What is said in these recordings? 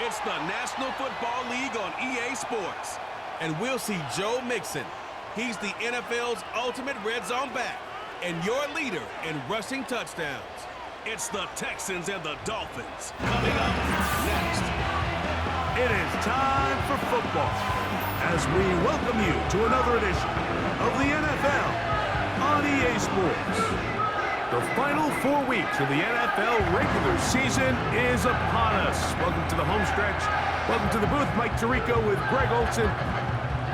It's the National Football League on EA Sports. And we'll see Joe Mixon. He's the NFL's ultimate red zone back and your leader in rushing touchdowns. It's the Texans and the Dolphins. Coming up next. It is time for football as we welcome you to another edition of the NFL on EA Sports. The final 4 weeks of the NFL regular season is upon us. Welcome to the home stretch. Welcome to the booth. Mike Tirico with Greg Olson.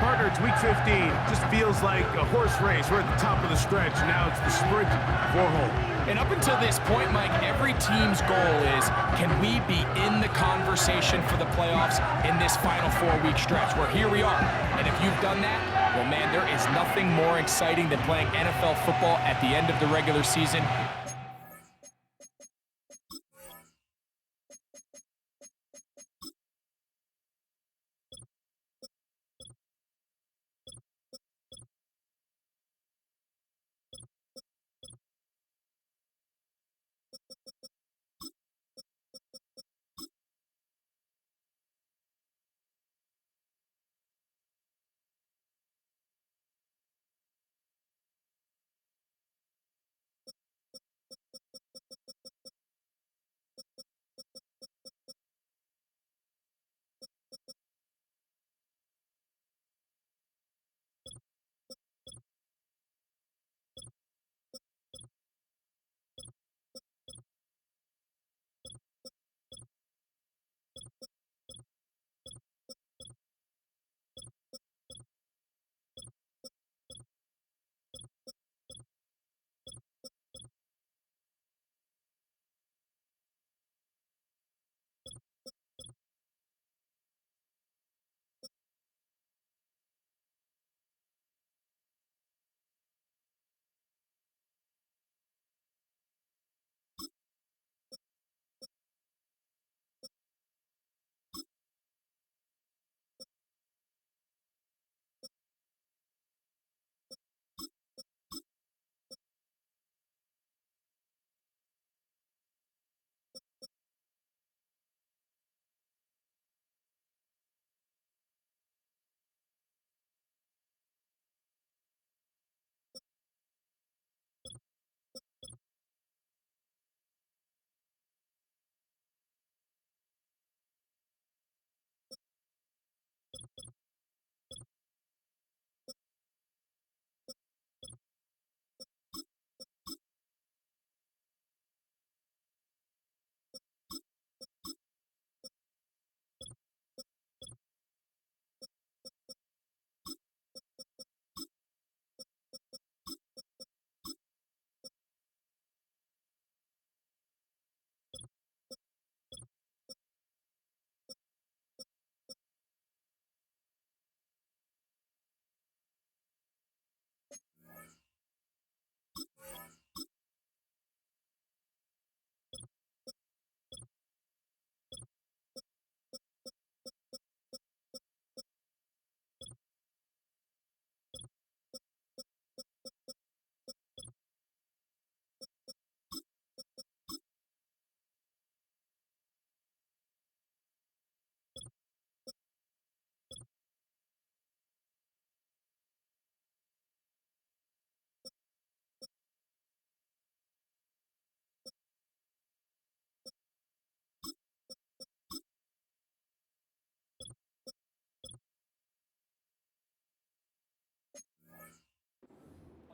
Partner, it's Week 15. Just feels like a horse race. We're at the top of the stretch. Now it's the sprint for home. And up until this point, Mike, every team's goal is, can we be in the conversation for the playoffs in this final 4 week stretch? Where here we are. And if you've done that, well, man, there is nothing more exciting than playing NFL football at the end of the regular season.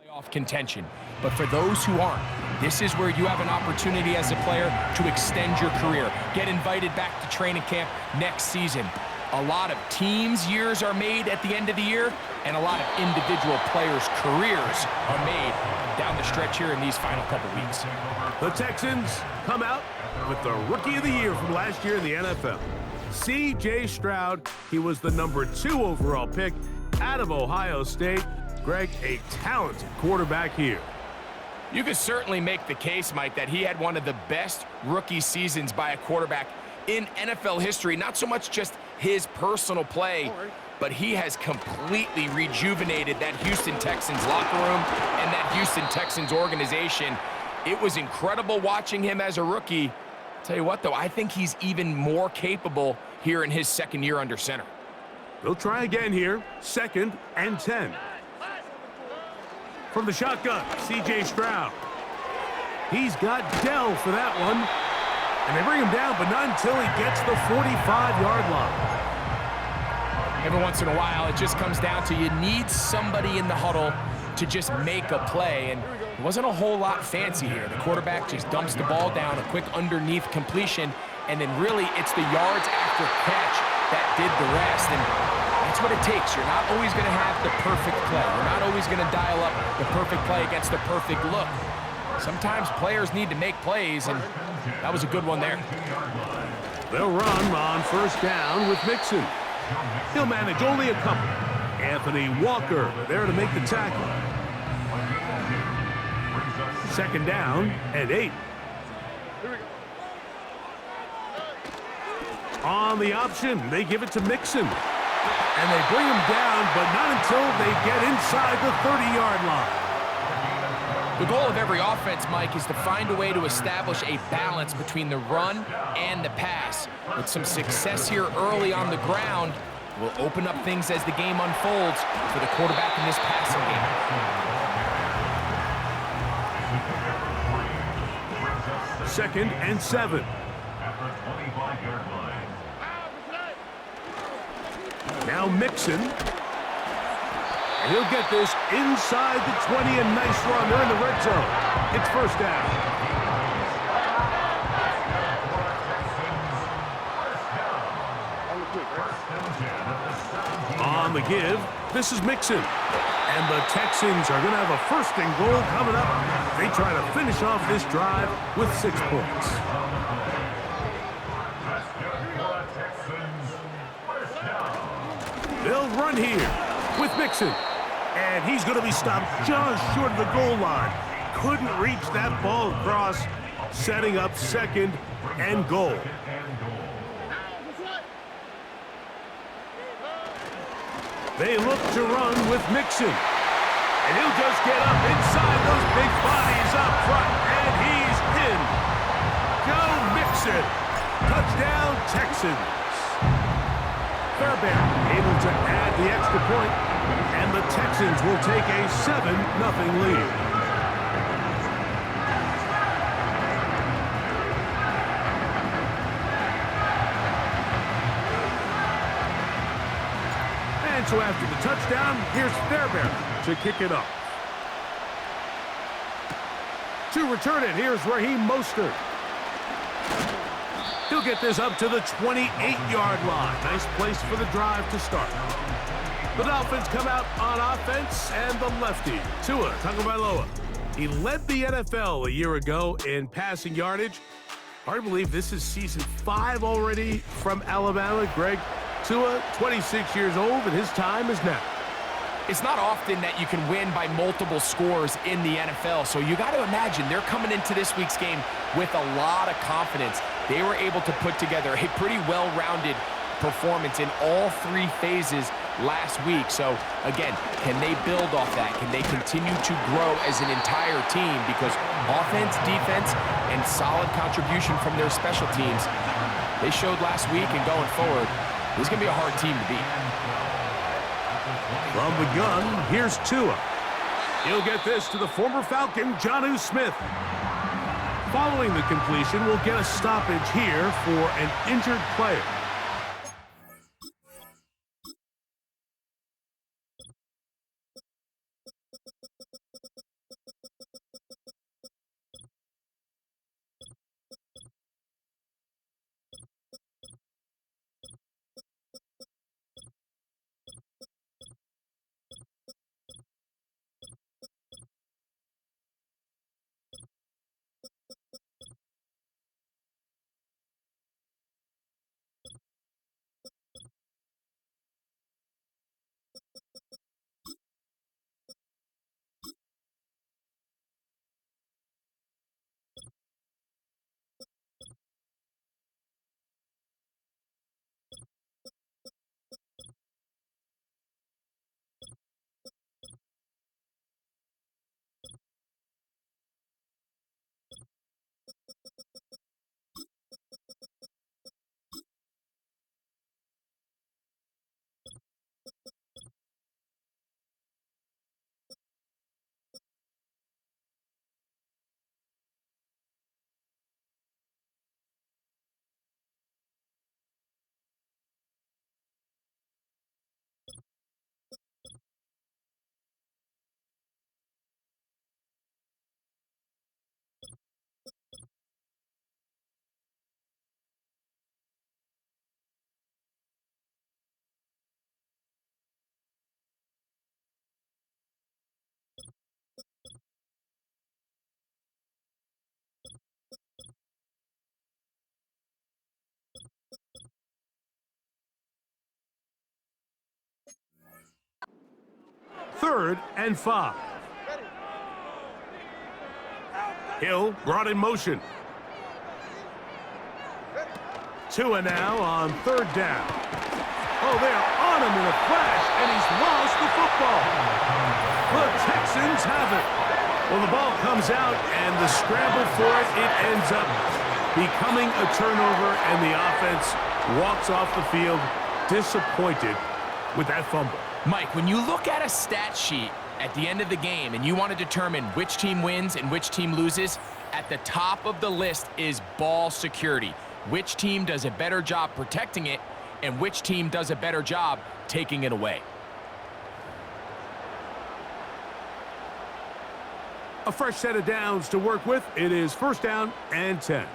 Playoff contention. But for those who aren't, this is where you have an opportunity as a player to extend your career, get invited back to training camp next season. A lot of teams' years are made at the end of the year, and a lot of individual players' careers are made down the stretch here in these final couple weeks. The Texans come out with the Rookie of the Year from last year in the NFL. C.J. Stroud, he was the #2 overall pick out of Ohio State. Greg, a talented quarterback here. You could certainly make the case, Mike, that he had one of the best rookie seasons by a quarterback in NFL history. Not so much just his personal play, but he has completely rejuvenated that Houston Texans locker room and that Houston Texans organization. It was incredible watching him as a rookie. Tell you what, though, I think he's even more capable here in his second year under center. They'll try again here. 2nd and 10. From the shotgun, C.J. Stroud. He's got Dell for that one. And they bring him down, but not until he gets the 45-yard line. Every once in a while, it just comes down to you need somebody in the huddle to just make a play. And it wasn't a whole lot fancy here. The quarterback just dumps the ball down, a quick underneath completion, and then really it's the yards after catch that did the rest. And that's what it takes. You're not always going to have the perfect play. You're not always going to dial up the perfect play against the perfect look. Sometimes players need to make plays, and that was a good one there. They'll run on 1st down with Mixon. He'll manage only a couple. Anthony Walker there to make the tackle. 2nd down and 8. On the option, they give it to Mixon. And they bring him down, but not until they get inside the 30-yard line. The goal of every offense, Mike, is to find a way to establish a balance between the run and the pass. With some success here early on the ground, will open up things as the game unfolds for the quarterback in this passing game. 2nd and 7. Now Mixon. And he'll get this inside the 20, and nice run. They're in the red zone. It's 1st down. On the give, this is Mixon. And the Texans are going to have a 1st and goal coming up. They try to finish off this drive with 6 points. They'll run here with Mixon. And he's going to be stopped just short of the goal line. Couldn't reach that ball across, setting up 2nd and goal. They look to run with Mixon. And he'll just get up inside those big bodies up front. And he's in. Joe Mixon. Touchdown, Texans. Fairbairn able to add the extra point. And the Texans will take a 7-0 lead. And so after the touchdown, here's Fairbairn to kick it off. To return it, here's Raheem Mostert. He'll get this up to the 28-yard line. Nice place for the drive to start. The Dolphins come out on offense, and the lefty, Tua Tagovailoa. He led the NFL a year ago in passing yardage. Hard to believe this is season 5 already from Alabama. Greg, Tua, 26 years old, and his time is now. It's not often that you can win by multiple scores in the NFL, so you got to imagine they're coming into this week's game with a lot of confidence. They were able to put together a pretty well-rounded performance in all 3 phases last week. So, again, can they build off that? Can they continue to grow as an entire team? Because offense, defense, and solid contribution from their special teams, they showed last week, and going forward, this is going to be a hard team to beat. From the gun, here's Tua. He'll get this to the former Falcon, Jonnu Smith. Following the completion, we'll get a stoppage here for an injured player. 3rd and 5. Hill brought in motion. Tua now on 3rd down. Oh, they're on him in a flash, and he's lost the football. The Texans have it. Well, the ball comes out, and the scramble for it ends up becoming a turnover, and the offense walks off the field disappointed with that fumble. Mike, when you look at a stat sheet at the end of the game and you want to determine which team wins and which team loses, at the top of the list is ball security. Which team does a better job protecting it and which team does a better job taking it away. A fresh set of downs to work with. It is 1st down and 10.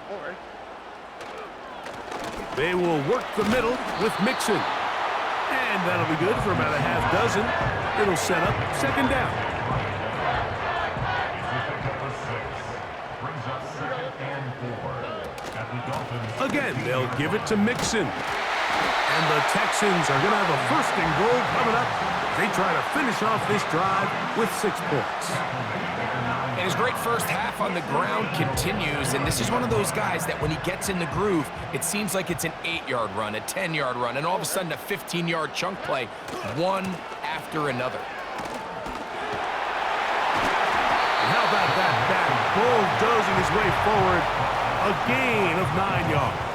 They will work the middle with Mixon. And that'll be good for about a half dozen. It'll set up 2nd down. Again, they'll give it to Mixon. And the Texans are going to have a 1st and goal coming up. They try to finish off this drive with 6 points. And his great first half on the ground continues, and this is one of those guys that when he gets in the groove, it seems like it's an 8-yard run, a 10-yard run, and all of a sudden a 15-yard chunk play, one after another. How about that back bulldozing his way forward, a gain of 9 yards.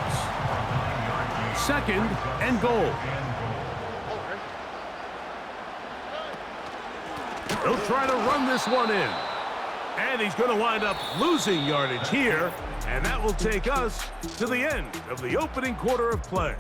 2nd and goal. They'll try to run this one in. And he's going to wind up losing yardage here, and that will take us to the end of the opening quarter of play.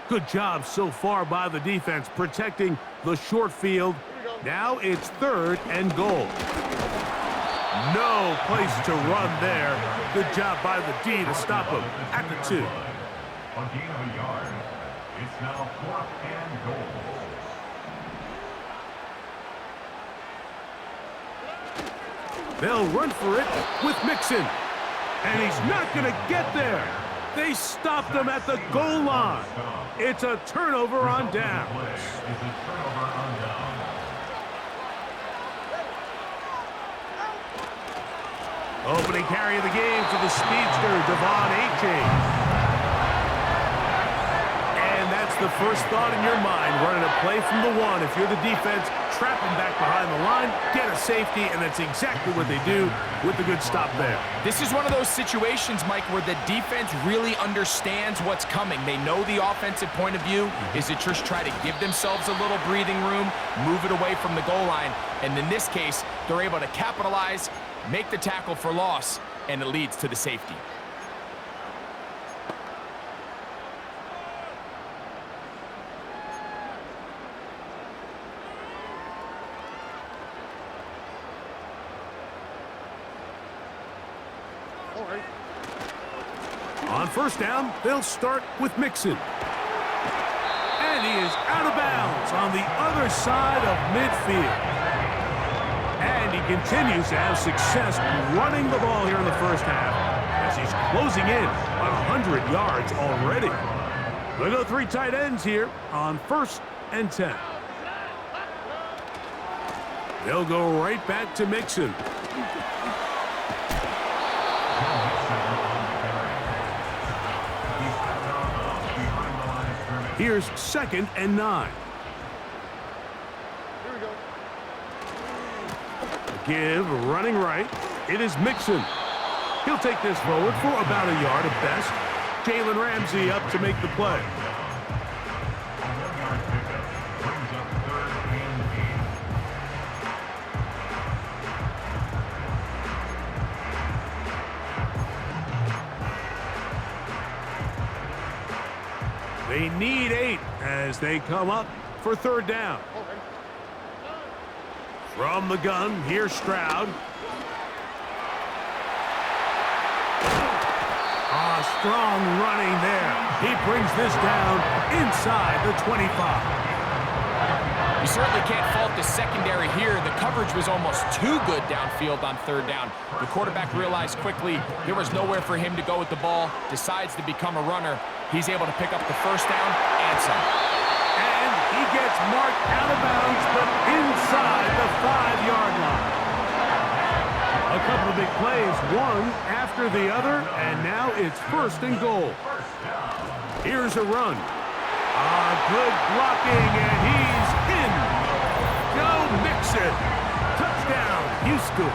Good job so far by the defense protecting the short field. Now it's 3rd and goal. No place to run there. Good job by the D to stop him at the 2. A gain of a yard. It's now 4th and goal. They'll run for it with Mixon. And he's not going to get there. They stopped him at the goal line. It's a turnover on downs. Opening carry of the game for the speedster, Devon Achane. And that's the first thought in your mind, running a play from the 1. If you're the defense, trap him back behind the line, get a safety, and that's exactly what they do with the good stop there. This is one of those situations, Mike, where the defense really understands what's coming. They know the offensive point of view is to just try to give themselves a little breathing room, move it away from the goal line, and in this case, they're able to capitalize, make the tackle for loss, and it leads to the safety. On 1st down, they'll start with Mixon. And he is out of bounds on the other side of midfield. And he continues to have success running the ball here in the 1st half as he's closing in on 100 yards already. We'll go 3 tight ends here on 1st and 10. They'll go right back to Mixon. Here's 2nd and 9. Here we go. Give running right. It is Mixon. He'll take this forward for about a yard at best. Jalen Ramsey up to make the play. They need 8 as they come up for 3rd down. From the gun, here's Stroud. strong running there. He brings this down inside the 25. You certainly can't fault the secondary here. The coverage was almost too good downfield on third down. The quarterback realized quickly there was nowhere for him to go with the ball, decides to become a runner. He's able to pick up the first down and some. And he gets marked out of bounds, but inside the 5-yard line. A couple of big plays, one after the other, and now it's 1st and goal. Here's a run. Good blocking, and he's in. Joe Mixon. Touchdown, Houston.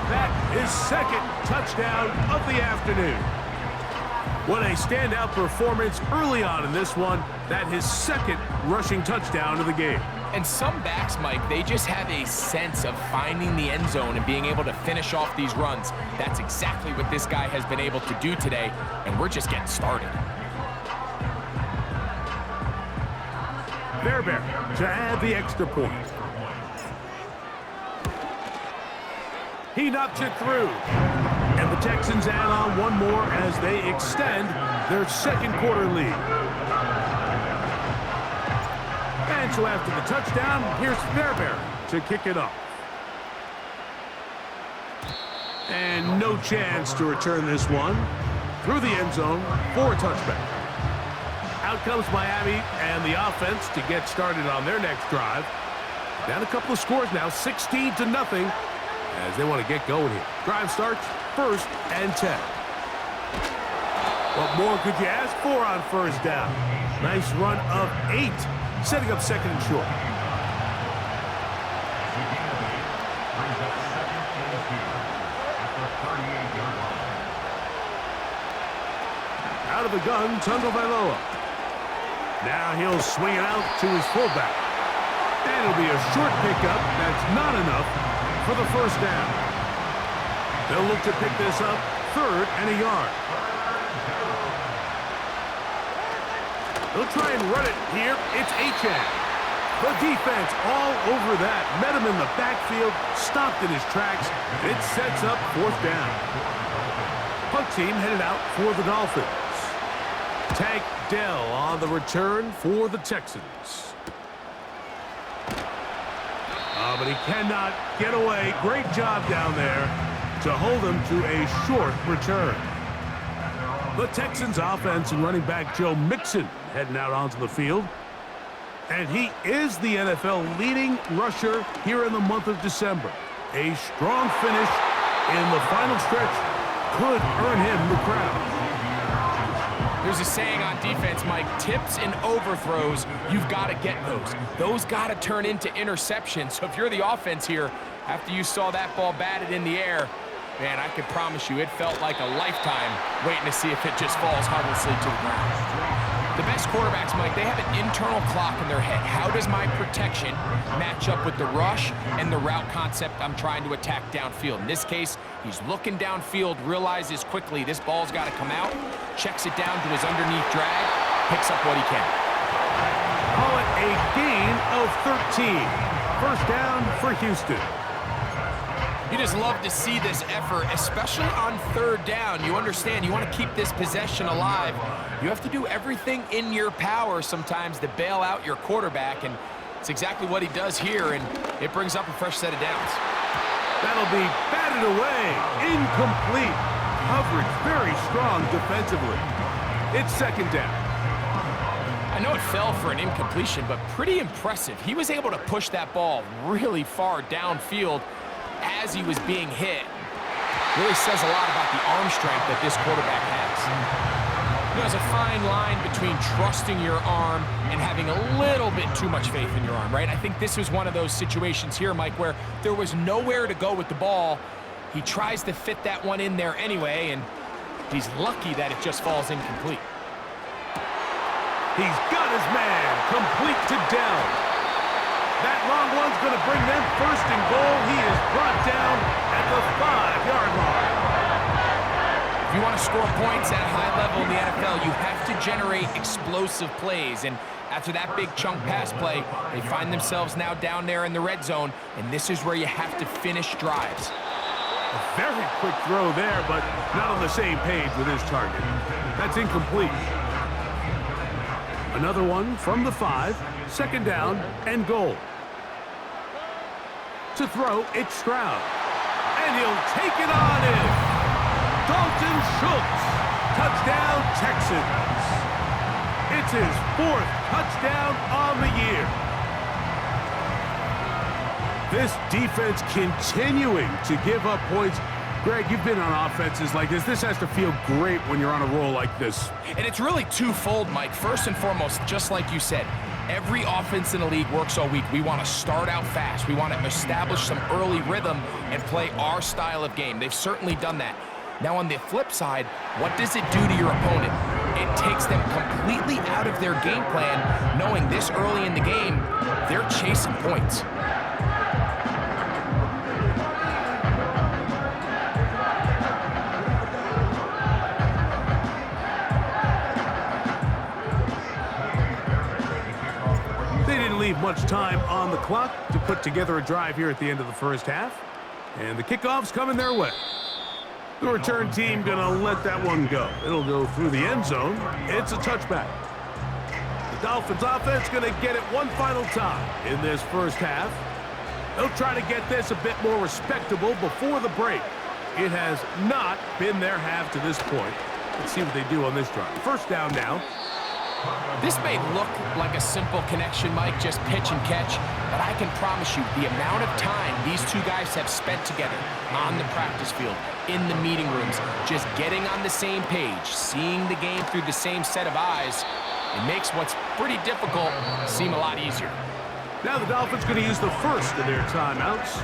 That is 2nd touchdown of the afternoon. What a standout performance early on in this one. That his 2nd rushing touchdown of the game. And some backs, Mike, they just have a sense of finding the end zone and being able to finish off these runs. That's exactly what this guy has been able to do today, and we're just getting started. Fairbairn to add the extra point. He knocks it through. And the Texans add on one more as they extend their 2nd quarter lead. And so after the touchdown, here's Fairbairn to kick it off. And no chance to return this one through the end zone for a touchback. Out comes Miami and the offense to get started on their next drive. Down a couple of scores now, 16-0, as they want to get going here. Drive starts 1st and 10. What more could you ask for on 1st down? Nice run of 8, setting up 2nd and short. Out of the gun, Tagovailoa. Now he'll swing it out to his fullback. And it'll be a short pickup. That's not enough for the 1st down. They'll look to pick this up 3rd and a yard. They'll try and run it here. It's Achane. The defense all over that. Met him in the backfield, stopped in his tracks, and it sets up 4th down. Punt team headed out for the Dolphins. Tank Dell on the return for the Texans. But he cannot get away. Great job down there to hold him to a short return. The Texans offense and running back Joe Mixon heading out onto the field. And he is the NFL leading rusher here in the month of December. A strong finish in the final stretch could earn him the crown. There's a saying on defense, Mike, tips and overthrows, you've got to get those. Those got to turn into interceptions. So if you're the offense here, after you saw that ball batted in the air, man, I can promise you it felt like a lifetime waiting to see if it just falls harmlessly to the ground. The best quarterbacks, Mike, they have an internal clock in their head. How does my protection match up with the rush and the route concept I'm trying to attack downfield? In this case, he's looking downfield, realizes quickly this ball's got to come out, checks it down to his underneath drag, picks up what he can. Call it a gain of 13. 1st down for Houston. You just love to see this effort, especially on 3rd down. You understand, you want to keep this possession alive. You have to do everything in your power sometimes to bail out your quarterback, and it's exactly what he does here, and it brings up a fresh set of downs. That'll be batted away. Incomplete. Coverage very strong defensively. It's 2nd down. I know it fell for an incompletion, but pretty impressive. He was able to push that ball really far downfield as he was being hit. Really says a lot about the arm strength that this quarterback has. You know, there's a fine line between trusting your arm and having a little bit too much faith in your arm, right? I think this was one of those situations here, Mike, where there was nowhere to go with the ball. He tries to fit that one in there anyway, and he's lucky that it just falls incomplete. He's got his man complete to Dell. That long one's going to bring them 1st and goal. He is brought down at the 5-yard line. If you want to score points at a high level in the NFL, you have to generate explosive plays. And after that big chunk pass play, they find themselves now down there in the red zone, and this is where you have to finish drives. A very quick throw there, but not on the same page with his target. That's incomplete. Another one from the 5, 2nd down and goal. To throw, it's Stroud. And he'll take it on in. Dalton Schultz. Touchdown, Texans. It's his 4th touchdown on the year. This defense continuing to give up points. Greg, you've been on offenses like this. This has to feel great when you're on a roll like this. And it's really twofold, Mike. First and foremost, just like you said, every offense in the league works all week. We want to start out fast. We want to establish some early rhythm and play our style of game. They've certainly done that. Now, on the flip side, what does it do to your opponent? It takes them completely out of their game plan, knowing this early in the game, they're chasing points. They didn't leave much time on the clock to put together a drive here at the end of the first half. And the kickoff's coming their way. The return team gonna let that one go. It'll go through the end zone. It's a touchback. The Dolphins offense gonna get it one final time in this first half. They'll try to get this a bit more respectable before the break. It has not been their half to this point. Let's see what they do on this drive. First down now. This may look like a simple connection, Mike, just pitch and catch, but I can promise you the amount of time these two guys have spent together on the practice field, in the meeting rooms, just getting on the same page, seeing the game through the same set of eyes, it makes what's pretty difficult seem a lot easier. Now the Dolphins going to use the first of their timeouts.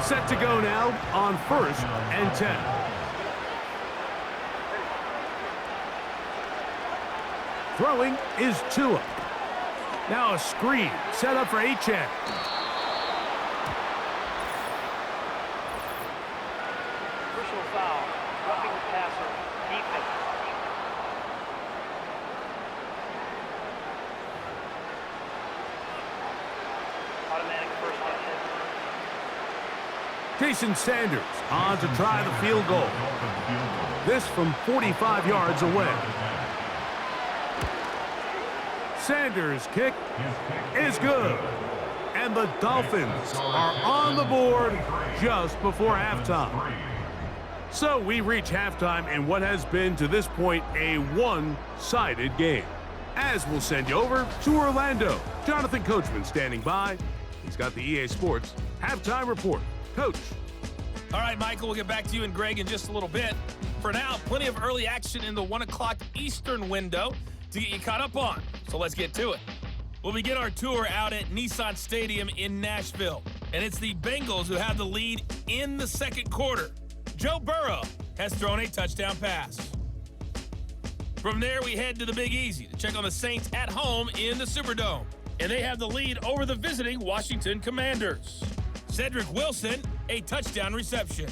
Set to go now on 1st and 10. Throwing is Tua. Now a screen set up for Achane. Personal foul, roughing the passer, defense. Automatic first down. Jason Sanders on to try the field goal. This from 45 yards away. Sanders' kick is good. And the Dolphins are on the board just before halftime. So we reach halftime in what has been to this point a one-sided game. As we'll send you over to Orlando. Jonathan Coachman standing by. He's got the EA Sports halftime report. Coach. All right, Michael, we'll get back to you and Greg in just a little bit. For now, plenty of early action in the 1 o'clock Eastern window to get you caught up on. So let's get to it. We'll begin our tour out at Nissan Stadium in Nashville. And it's the Bengals who have the lead in the second quarter. Joe Burrow has thrown a touchdown pass. From there, we head to the Big Easy to check on the Saints at home in the Superdome. And they have the lead over the visiting Washington Commanders. Cedric Wilson, a touchdown reception.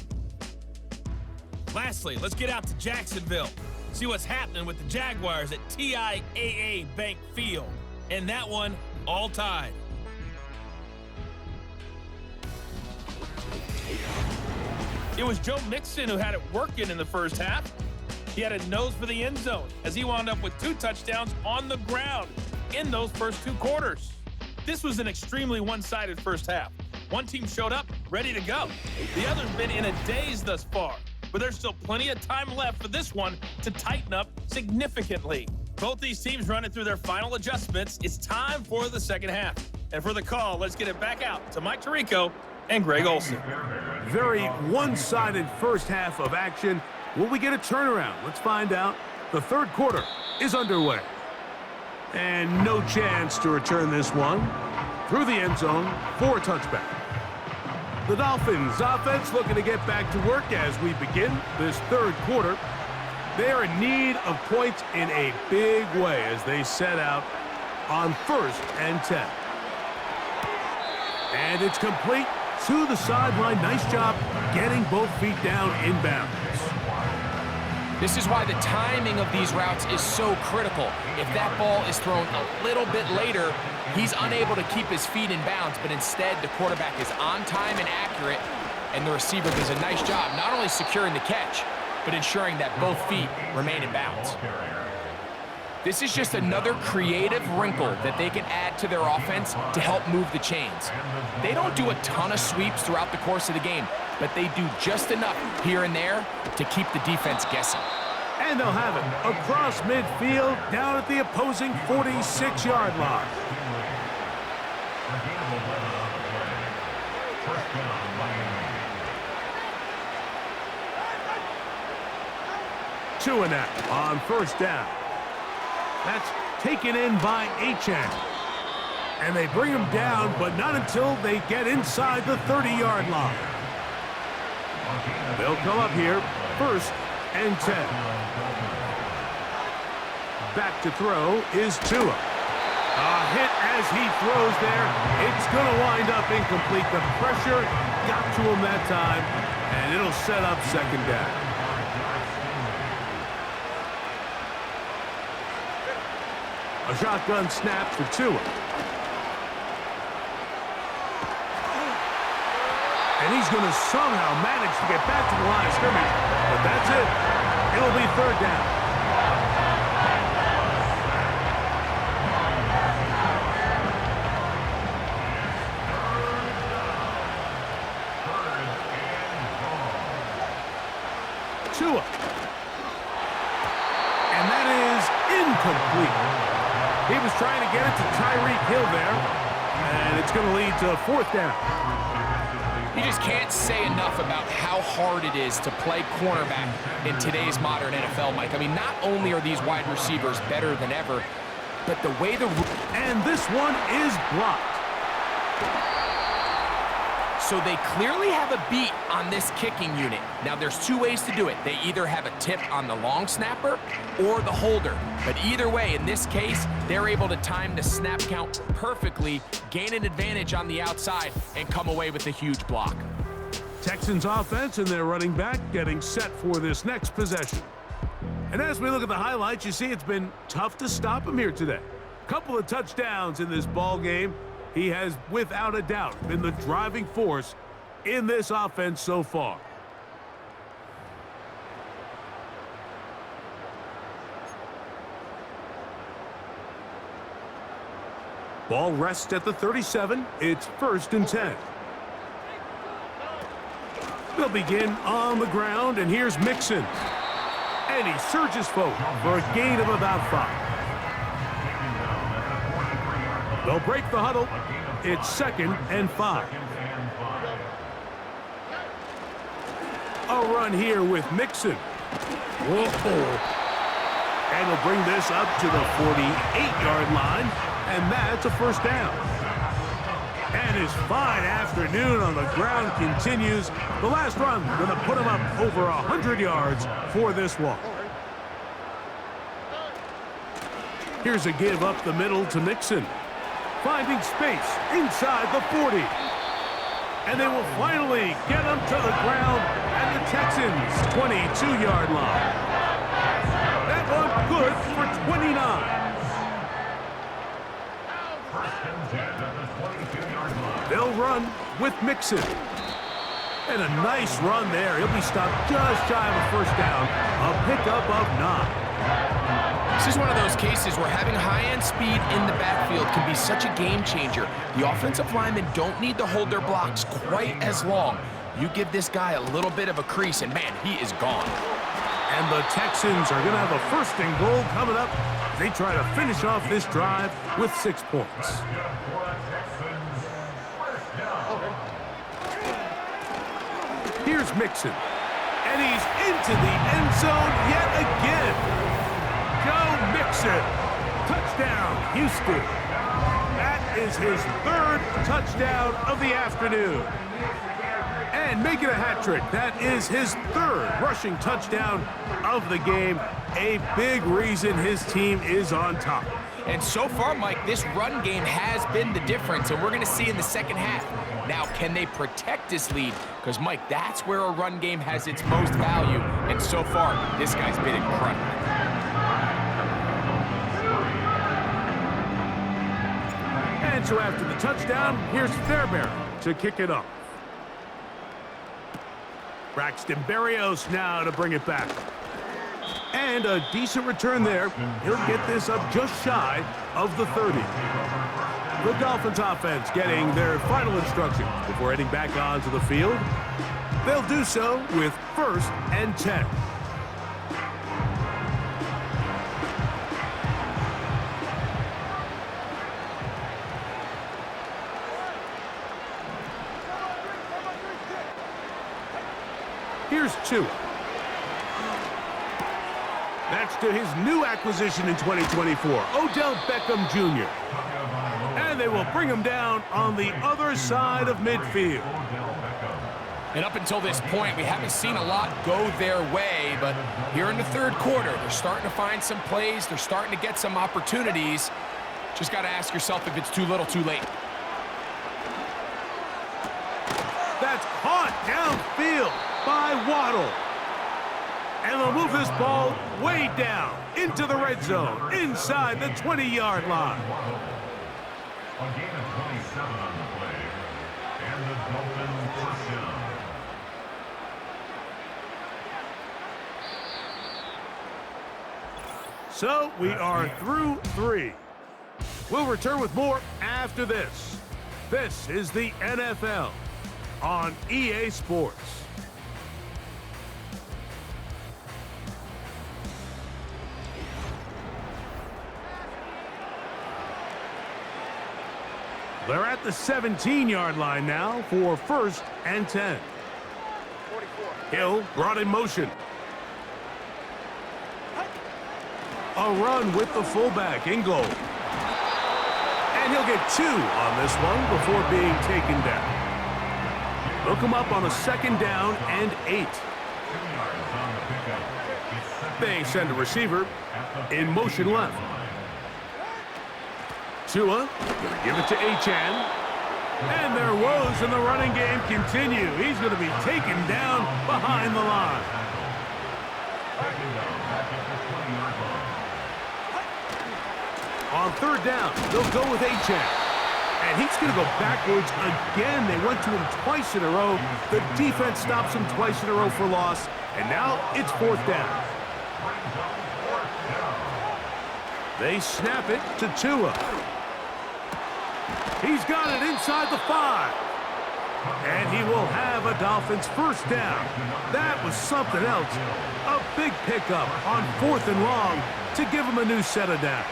Lastly, let's get out to Jacksonville. See what's happening with the Jaguars at TIAA Bank Field. And that one, all tied. It was Joe Mixon who had it working in the first half. He had a nose for the end zone as he wound up with 2 touchdowns on the ground in those first 2 quarters. This was an extremely one-sided first half. One team showed up, ready to go. The other's been in a daze thus far. But there's still plenty of time left for this one to tighten up significantly. Both these teams running through their final adjustments. It's time for the second half. And for the call, let's get it back out to Mike Tirico and Greg Olsen. Very one-sided first half of action. Will we get a turnaround? Let's find out. The third quarter is underway. And no chance to return this one through the end zone for a touchback. The Dolphins offense looking to get back to work as we begin this third quarter. They are in need of points in a big way as they set out on 1st and 10. And it's complete to the sideline. Nice job getting both feet down inbounds. This is why the timing of these routes is so critical. If that ball is thrown a little bit later, he's unable to keep his feet in bounds, but instead the quarterback is on time and accurate and the receiver does a nice job not only securing the catch, but ensuring that both feet remain in bounds. This is just another creative wrinkle that they can add to their offense to help move the chains. They don't do a ton of sweeps throughout the course of the game, but they do just enough here and there to keep the defense guessing. And they'll have it across midfield down at the opposing 46-yard line. Two and out on first down. That's taken in by HN. And they bring him down, but not until they get inside the 30-yard line. They'll come up here, 1st and 10. Back to throw is Tua. A hit as he throws there. It's going to wind up incomplete. The pressure got to him that time, and it'll set up 2nd down. A shotgun snap for Tua. And he's going to somehow manage to get back to the line of scrimmage. But that's it. It'll be 3rd down. Tua. And that is incomplete. He was trying to get it to Tyreek Hill there, and it's going to lead to 4th down. You just can't say enough about how hard it is to play cornerback in today's modern NFL, Mike. I mean, not only are these wide receivers better than ever, but the way the... And this one is blocked. So they clearly have a beat on this kicking unit. Now, there's 2 ways to do it. They either have a tip on the long snapper or the holder. But either way, in this case, they're able to time the snap count perfectly, gain an advantage on the outside, and come away with a huge block. Texans offense and their running back getting set for this next possession. And as we look at the highlights, you see it's been tough to stop him here today. Couple of touchdowns in this ball game. He has, without a doubt, been the driving force in this offense so far. Ball rests at the 37. It's 1st and 10. They'll begin on the ground, and here's Mixon. And he surges forward for a gain of about 5. They'll break the huddle. It's 2nd and 5. A run here with Mixon. Whoa. And he'll bring this up to the 48-yard line, and that's a 1st down. And his fine afternoon on the ground continues. The last run going to put him up over 100 yards for this one. Here's a give up the middle to Mixon. Finding space inside the 40. And they will finally get him to the ground at the Texans' 22-yard line. That one good for 29. They'll run with Mixon. And a nice run there. He'll be stopped just shy of a 1st down. A pickup of 9. This is one of those cases where having high-end speed in the backfield can be such a game changer. The offensive linemen don't need to hold their blocks quite as long. You give this guy a little bit of a crease, and man, he is gone. And the Texans are going to have a 1st and goal coming up. They try to finish off this drive with 6 points. Here's Mixon. And he's into the end zone yet again. Joe Mixon. Touchdown, Houston. That is his 3rd touchdown of the afternoon. And making a hat trick. That is his 3rd rushing touchdown of the game. A big reason his team is on top. And so far, Mike, this run game has been the difference, and we're going to see in the 2nd half. Now, can they protect this lead? Because, Mike, that's where a run game has its most value. And so far, this guy's been incredible. And so after the touchdown, here's Fairbairn to kick it off. Braxton Berrios now to bring it back. And a decent return there. He'll get this up just shy of the 30. The Dolphins offense getting their final instructions before heading back onto the field. They'll do so with 1st and 10. Here's 2. That's to his new acquisition in 2024, Odell Beckham Jr. And they will bring him down on the other side of midfield. And up until this point, we haven't seen a lot go their way, but here in the 3rd quarter, they're starting to find some plays. They're starting to get some opportunities. Just got to ask yourself if it's too little, too late. That's caught downfield by Waddle. And they'll move this ball way down into the red zone, inside the 20-yard line. A gain of 27 on the play, and the Dolphins first down. So we are through 3. We'll return with more after this. This is the NFL on EA Sports. They're at the 17-yard line now for 1st and 10. 44. Hill brought in motion. A run with the fullback in goal. And he'll get 2 on this one before being taken down. They'll come up on a 2nd down and 8. They send a receiver in motion left. Tua gonna give it to Achane. And their woes in the running game continue. He's going to be taken down behind the line. On 3rd down, they'll go with Achane. And he's going to go backwards again. They went to him twice in a row. The defense stops him twice in a row for loss. And now it's 4th down. They snap it to Tua. He's got it inside the 5. And he will have a Dolphins first down. That was something else. A big pickup on 4th and long to give him a new set of downs.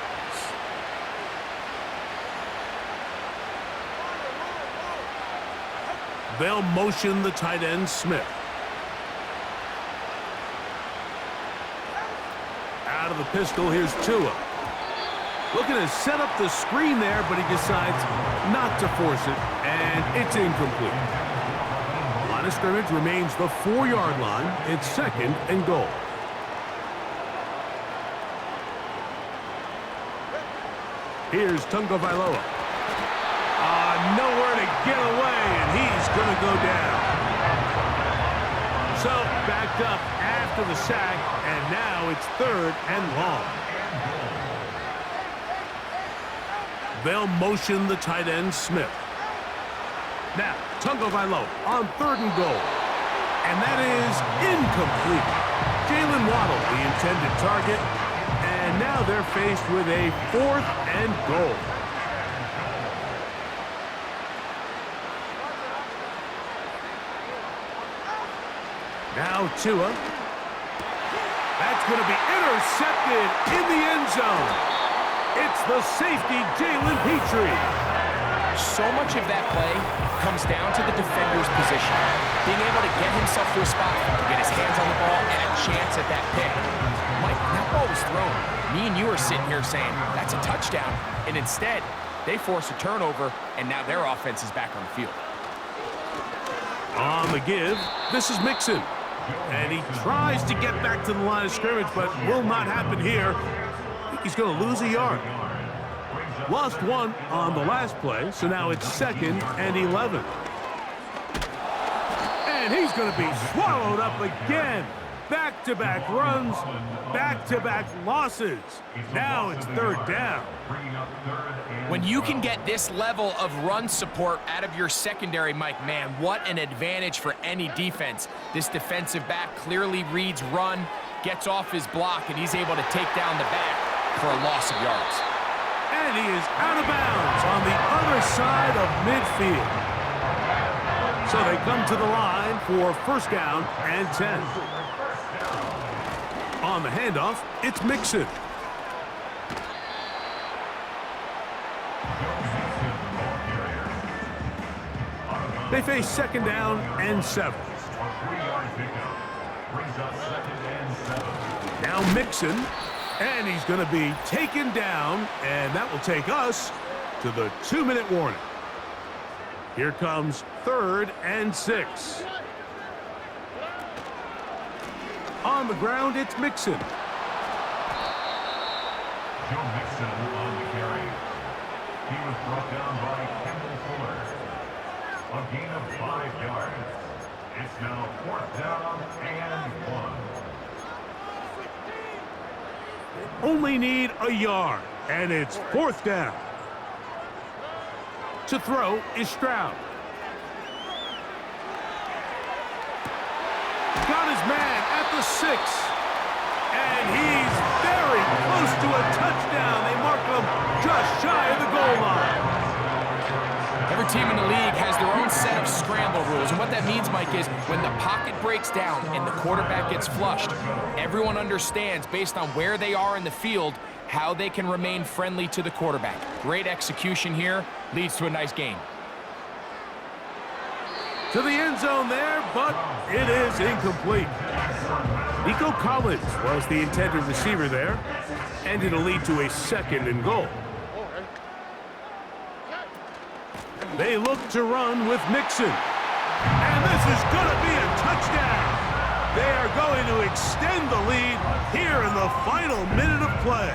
They'll motion the tight end Smith. Out of the pistol, here's Tua. Looking to set up the screen there, but he decides not to force it, and it's incomplete. The line of scrimmage remains the 4-yard line. It's 2nd and goal. Here's Tagovailoa. Nowhere to get away, and he's going to go down. So, backed up after the sack, and now it's 3rd and long. They'll motion the tight end Smith. Now, Tagovailoa on 3rd and goal. And that is incomplete. Jalen Waddle, the intended target. And now they're faced with a 4th and goal. Now Tua. That's going to be intercepted in the end zone. It's the safety, Jalen Petrie. So much of that play comes down to the defender's position. Being able to get himself to a spot to get his hands on the ball and a chance at that pick. Mike, that ball was thrown. Me and you are sitting here saying, that's a touchdown. And instead, they force a turnover, and now their offense is back on the field. On the give, this is Mixon. And he tries to get back to the line of scrimmage, but will not happen here. He's going to lose a yard. Lost 1 on the last play, so now it's 2nd and 11. And he's going to be swallowed up again. Back-to-back runs, back-to-back losses. Now it's third down. When you can get this level of run support out of your secondary, Mike, man, what an advantage for any defense. This defensive back clearly reads run, gets off his block, and he's able to take down the back for a loss of yards. And he is out of bounds on the other side of midfield. So they come to the line for first down and 10. On the handoff, it's Mixon. They face second down and 7. Now Mixon, and he's going to be taken down, and that will take us to the 2-minute warning. Here comes 3rd and 6. On the ground, it's Mixon. Joe Mixon on the carry. He was brought down by Kendall Fuller. A gain of 5 yards. It's now 4th down and 1. Only need a yard, and it's 4th down. To throw is Stroud. Got his man at the 6. And he's very close to a touchdown. They mark him just shy of the goal line. Every team in the league has their own set of scramble rules, and what that means, Mike, is when the pocket breaks down and the quarterback gets flushed, everyone understands, based on where they are in the field, how they can remain friendly to the quarterback. Great execution here, leads to a nice gain. To the end zone there, but it is incomplete. Nico Collins was the intended receiver there, and it'll lead to a 2nd and goal. They look to run with Mixon. And this is going to be a touchdown. They are going to extend the lead here in the final minute of play.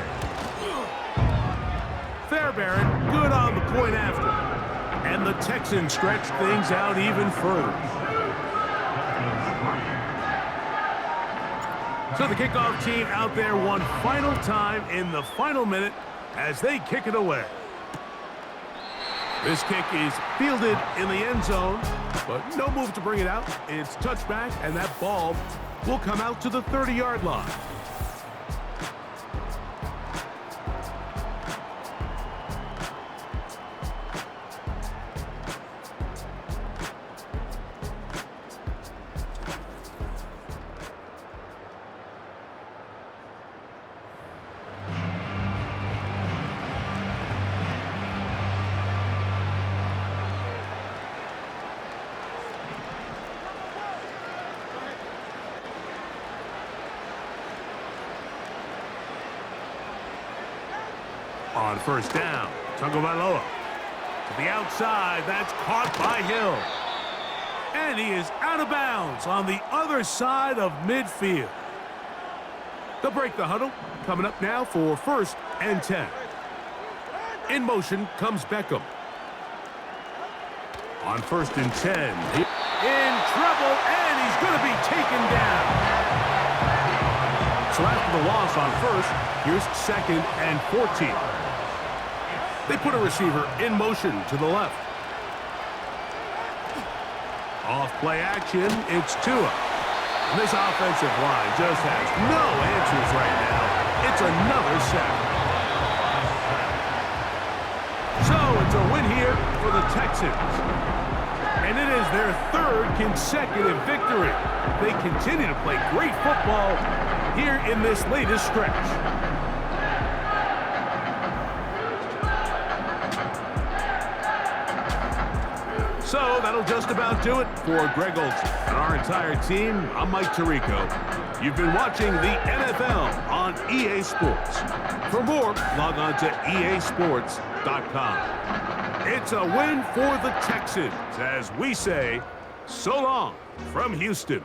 Fairbairn good on the point after. And the Texans stretch things out even further. So the kickoff team out there one final time in the final minute as they kick it away. This kick is fielded in the end zone, but no move to bring it out. It's touchback, and that ball will come out to the 30-yard line. On first down, Tagovailoa to the outside. That's caught by Hill. And he is out of bounds on the other side of midfield. They'll break the huddle. Coming up now for 1st and 10. In motion comes Beckham. On 1st and 10. In trouble, and he's going to be taken down. So after the loss on 1st, here's 2nd and 14. They put a receiver in motion to the left. Off play action, it's Tua. And this offensive line just has no answers right now. It's another sack. So it's a win here for the Texans. And it is their 3rd consecutive victory. They continue to play great football here in this latest stretch. So that'll just about do it for Greg Olson and our entire team. I'm Mike Tirico. You've been watching the NFL on EA Sports. For more, log on to easports.com. It's a win for the Texans as we say, so long from Houston.